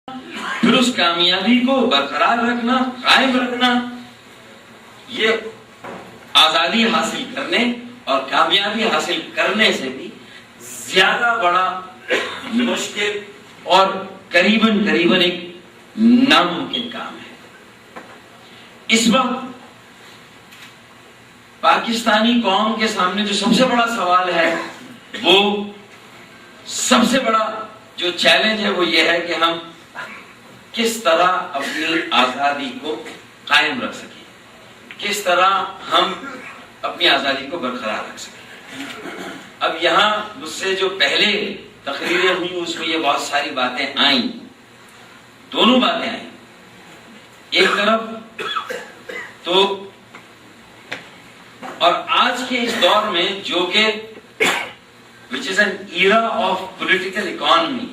پھر اس کامیابی کو برقرار رکھنا، قائم رکھنا، یہ آزادی حاصل کرنے اور کامیابی حاصل کرنے سے بھی زیادہ بڑا مشکل اور قریباً ایک ناممکن کام ہے۔ اس وقت پاکستانی قوم کے سامنے جو سب سے بڑا سوال ہے، وہ سب سے بڑا جو چیلنج ہے وہ یہ ہے کہ ہم کس طرح اپنی آزادی کو قائم رکھ سکیں، کس طرح ہم اپنی آزادی کو برقرار رکھ سکیں۔ اب یہاں مجھ سے جو پہلے تقریریں ہوئی اس میں یہ بہت ساری باتیں آئیں، دونوں باتیں آئیں۔ ایک طرف تو اور آج کے اس دور میں جو کہ which is an era of political economy،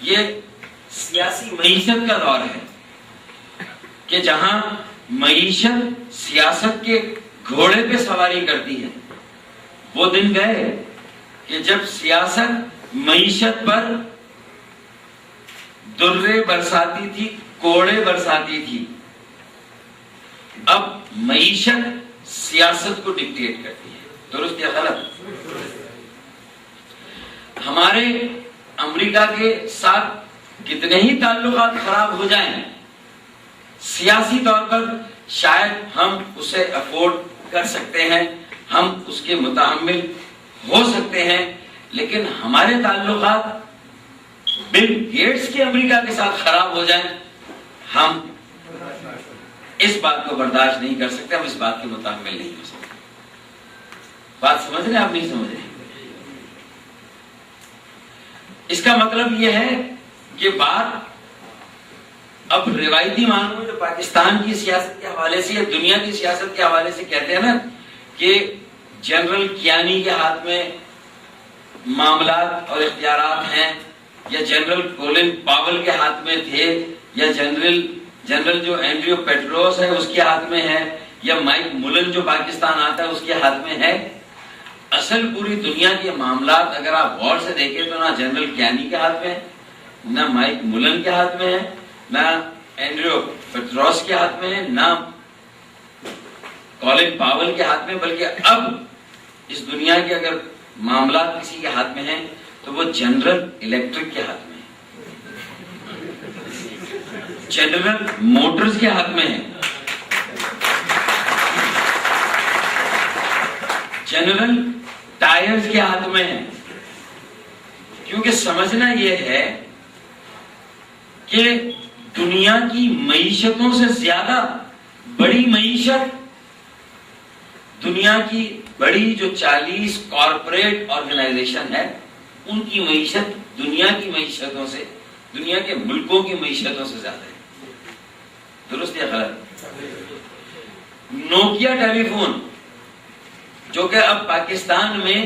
یہ سیاسی معیشت کا دور ہے کہ جہاں معیشت سیاست کے گھوڑے پہ سواری کرتی ہے۔ وہ دن گئے کہ جب سیاست معیشت پر درے برساتی تھی، کوڑے برساتی تھی۔ اب معیشت سیاست کو ڈکٹیٹ کرتی ہے، درست یا غلط؟ ہمارے امریکہ کے ساتھ کتنے ہی تعلقات خراب ہو جائیں، سیاسی طور پر شاید ہم اسے افورڈ کر سکتے ہیں، ہم اس کے متحمل ہو سکتے ہیں، لیکن ہمارے تعلقات بل گیٹس کے امریکہ کے ساتھ خراب ہو جائیں، ہم اس بات کو برداشت نہیں کر سکتے، ہم اس بات کے متحمل نہیں ہو سکتے۔ بات سمجھ رہے ہیں آپ؟ نہیں سمجھ رہے؟ اس کا مطلب یہ ہے کہ بات اب روایتی معنوں میں جو پاکستان کی سیاست کے حوالے سے یا دنیا کی سیاست کے حوالے سے کہتے ہیں نا کہ جنرل کیانی کے ہاتھ میں معاملات اور اختیارات ہیں، یا جنرل کولن پاول کے ہاتھ میں تھے، یا جنرل جو اینڈریو پیٹروس ہے اس کے ہاتھ میں ہے، یا مائک ملن جو پاکستان آتا ہے اس کے ہاتھ میں ہے۔ اصل پوری دنیا کے معاملات اگر آپ غور سے دیکھیں تو نہ جنرل کیانی کے ہاتھ میں ہے، نہ مائک ملن کے ہاتھ میں ہے، نہ اینڈریو پیٹروس کے ہاتھ میں ہے، نہ کولن پاول کے ہاتھ میں، بلکہ اب اس دنیا کے اگر معاملات کسی کے ہاتھ میں ہیں تو وہ جنرل الیکٹرک کے ہاتھ میں ہے، جنرل موٹرز کے ہاتھ میں ہے، جنرل ٹائرز کے ہاتھ میں ہے۔ کیونکہ سمجھنا یہ ہے کہ دنیا کی معیشتوں سے زیادہ بڑی معیشت، دنیا کی بڑی جو 40 کارپوریٹ آرگنائزیشن ہے، ان کی معیشت دنیا کی معیشتوں سے، دنیا کے ملکوں کی معیشتوں سے زیادہ ہے۔ درست یا غلط؟ نوکیا ٹیلی فون جو کہ اب پاکستان میں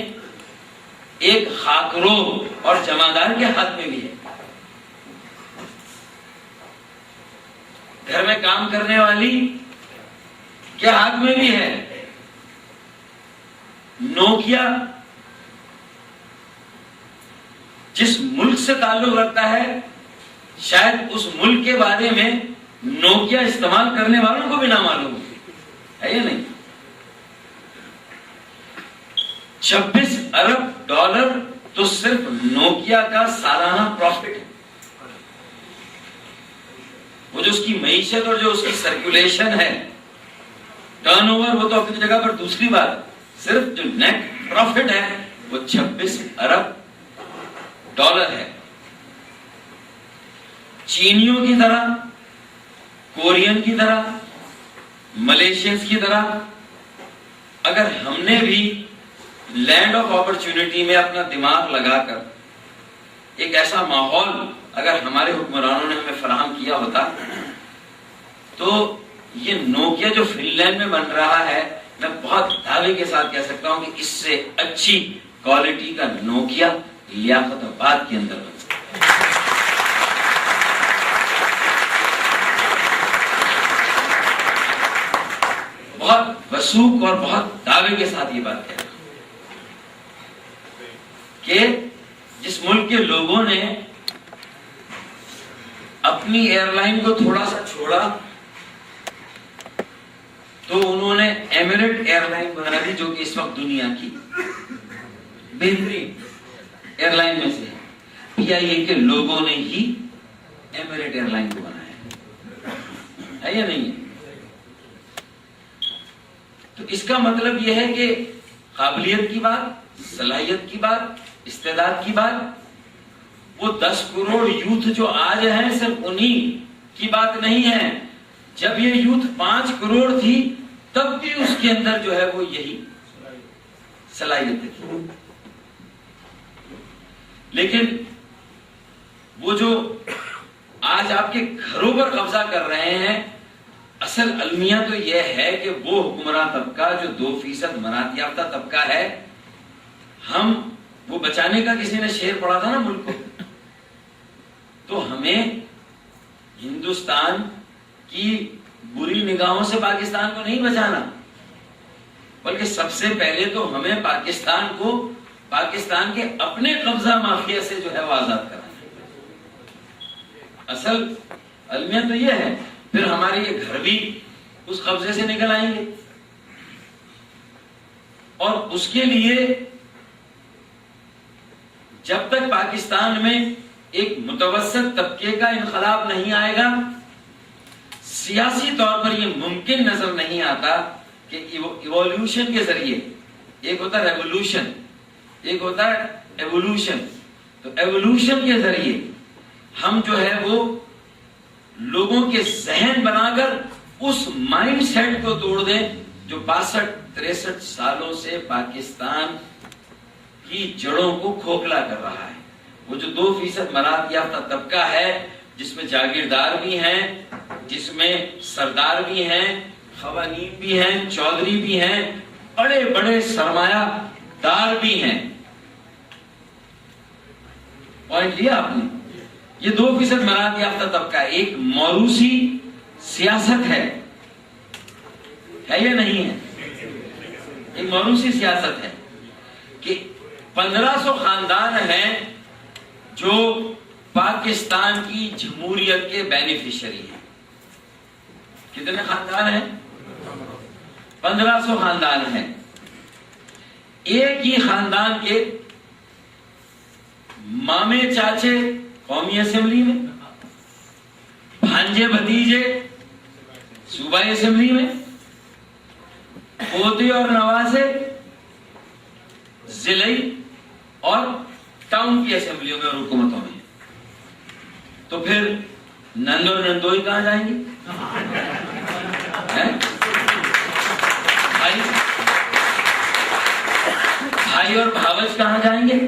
ایک خاکرو اور جمعدار کے ہاتھ میں بھی ہے، گھر میں کام کرنے والی کے ہاتھ میں بھی ہے۔ نوکیا جس ملک سے تعلق رکھتا ہے شاید اس ملک کے بارے میں نوکیا استعمال کرنے والوں کو بھی نہ معلوم ہے یا نہیں؟ 26 ارب ڈالر تو صرف نوکیا کا سالانہ پروفٹ ہے۔ وہ جو اس کی معیشت اور جو اس کی سرکولیشن ہے، ٹرن اوور، وہ تو اپنی جگہ پر دوسری بات، صرف جو نیٹ پروفٹ ہے وہ 26 ارب ڈالر ہے۔ چینیوں کی طرح، کورین کی طرح، ملیشینز کی طرح اگر ہم نے بھی لینڈ آف اپرچونٹی میں اپنا دماغ لگا کر ایک ایسا ماحول اگر ہمارے حکمرانوں نے ہمیں فراہم کیا ہوتا تو یہ نوکیا جو فن لینڈ میں بن رہا ہے، میں بہت دعوے کے ساتھ کہہ سکتا ہوں کہ اس سے اچھی کوالٹی کا نوکیا لیاقت آباد کے اندر بن سکتا ہے۔ بہت وثوق اور بہت دعوے کے ساتھ یہ بات کہہ رہا ہوں کہ جس ملک کے لوگوں نے اپنی ایئر لائن کو تھوڑا سا چھوڑا تو انہوں نے ایمریٹ ایئر لائن بنا دی، جو کہ اس وقت دنیا کی بہترین ایئر لائن میں سے PIA کے لوگوں نے ہی ایمریٹ ایئر لائن کو بنایا ہے یا نہیں؟ تو اس کا مطلب یہ ہے کہ قابلیت کی بات، صلاحیت کی بات، استعداد کی بات، وہ 10 کروڑ یوتھ جو آج ہیں صرف انہی کی بات نہیں ہے. جب یہ یوتھ 5 کروڑ تھی تب بھی اس کے اندر جو ہے وہ یہی صلاحیت تھی. لیکن وہ جو آج آپ کے گھروں پر قبضہ کر رہے ہیں، اصل المیہ تو یہ ہے کہ وہ حکمراں طبقہ جو 2% مناعت یافتہ طبقہ ہے، ہم وہ بچانے کا کسی نے شعر پڑھا تھا نا ملک کو، تو ہمیں ہندوستان کی بری نگاہوں سے پاکستان کو نہیں بچانا، بلکہ سب سے پہلے تو ہمیں پاکستان کو پاکستان کے اپنے قبضہ مافیا سے جو ہے وہ آزاد کرنا ہے. اصل المیہ تو یہ ہے. پھر ہمارے یہ گھر بھی اس قبضے سے نکل آئیں گے، اور اس کے لیے جب تک پاکستان میں ایک متوسط طبقے کا انقلاب نہیں آئے گا، سیاسی طور پر یہ ممکن نظر نہیں آتا کہ ایوولوشن کے ذریعے، ایک ہوتا ہے ریولوشن، ایک ہوتا ہے ایوولوشن، تو ایوولوشن کے ذریعے ہم جو ہے وہ لوگوں کے ذہن بنا کر اس مائنڈ سیٹ کو توڑ دیں جو 62-63 سالوں سے پاکستان کی جڑوں کو کھوکھلا کر رہا ہے. وہ جو 2% مناعت یافتہ طبقہ ہے، جس میں جاگیردار بھی ہیں، جس میں سردار بھی ہیں، خوانین بھی ہیں، چودھری بھی ہیں، بڑے بڑے سرمایہ دار بھی ہیں. پوائنٹ لیا آپ نے؟ یہ 2% مناعت یافتہ طبقہ ایک موروثی سیاست ہے یا نہیں ہے؟ ایک موروثی سیاست ہے کہ 1500 خاندان ہیں جو پاکستان کی جمہوریت کے بینیفیشری ہیں. کتنے خاندان ہیں؟ 1500 خاندان ہیں. ایک ہی خاندان کے مامے چاچے قومی اسمبلی میں، بھانجے بھتیجے صوبائی اسمبلی میں، پوتے اور نواسے ضلعی اور ٹاؤن کی اسمبلیوں میں اور حکومتوں میں. تو پھر نند اور نندوئی کہاں جائیں گے؟ بھائی اور بھاوج کہاں جائیں گے؟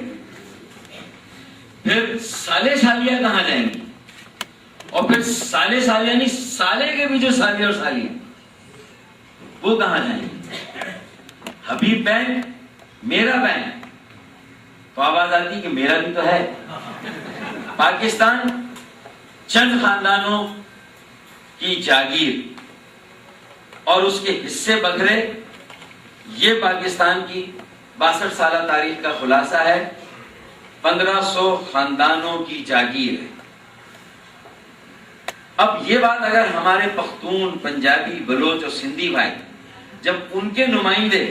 پھر سالے سالیاں کہاں جائیں گی؟ اور پھر سالے سالیاں نہیں، سالے کے بھی جو سالے اور سالیاں وہ کہاں جائیں گے؟ حبیب بینک، میرا بینک، تو آواز آتی کہ میرا بھی تو ہے. پاکستان چند خاندانوں کی جاگیر اور اس کے حصے بکھرے، یہ پاکستان کی 62 سالہ تاریخ کا خلاصہ ہے. 1500 خاندانوں کی جاگیر ہے. اب یہ بات اگر ہمارے پختون، پنجابی، بلوچ اور سندھی بھائی جب ان کے نمائندے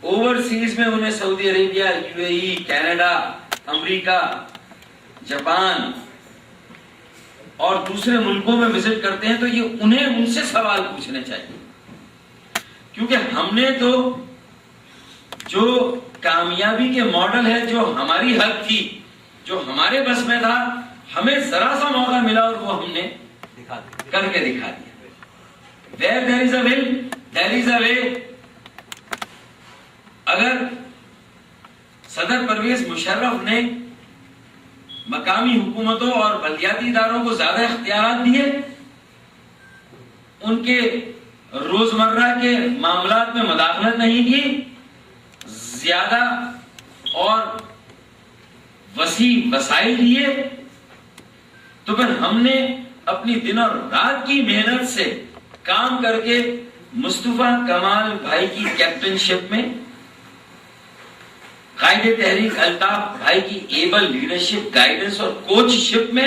اوورسیز میں انہیں سعودی عربیہ، UAE، کینیڈا، امریکہ، جاپان اور دوسرے ملکوں میں وزٹ کرتے ہیں، تو یہ انہیں ان سے سوال پوچھنے چاہیے. کیونکہ ہم نے تو جو کامیابی کے ماڈل ہے، جو ہماری حق تھی، جو ہمارے بس میں تھا، ہمیں ذرا سا موقع ملا اور وہ ہم نے کر کے دکھا دیا. Where there is a will, there is a way. اگر صدر پرویز مشرف نے مقامی حکومتوں اور بلدیاتی اداروں کو زیادہ اختیارات دیے، ان کے روزمرہ کے معاملات میں مداخلت نہیں کی، زیادہ اور وسیع وسائل دیے، تو پھر ہم نے اپنی دن اور رات کی محنت سے کام کر کے مصطفیٰ کمال بھائی کی کیپٹنشپ میں، قائد تحریک الطاف بھائی کی ایبل لیڈرشپ، گائیڈنس اور کوچ شپ میں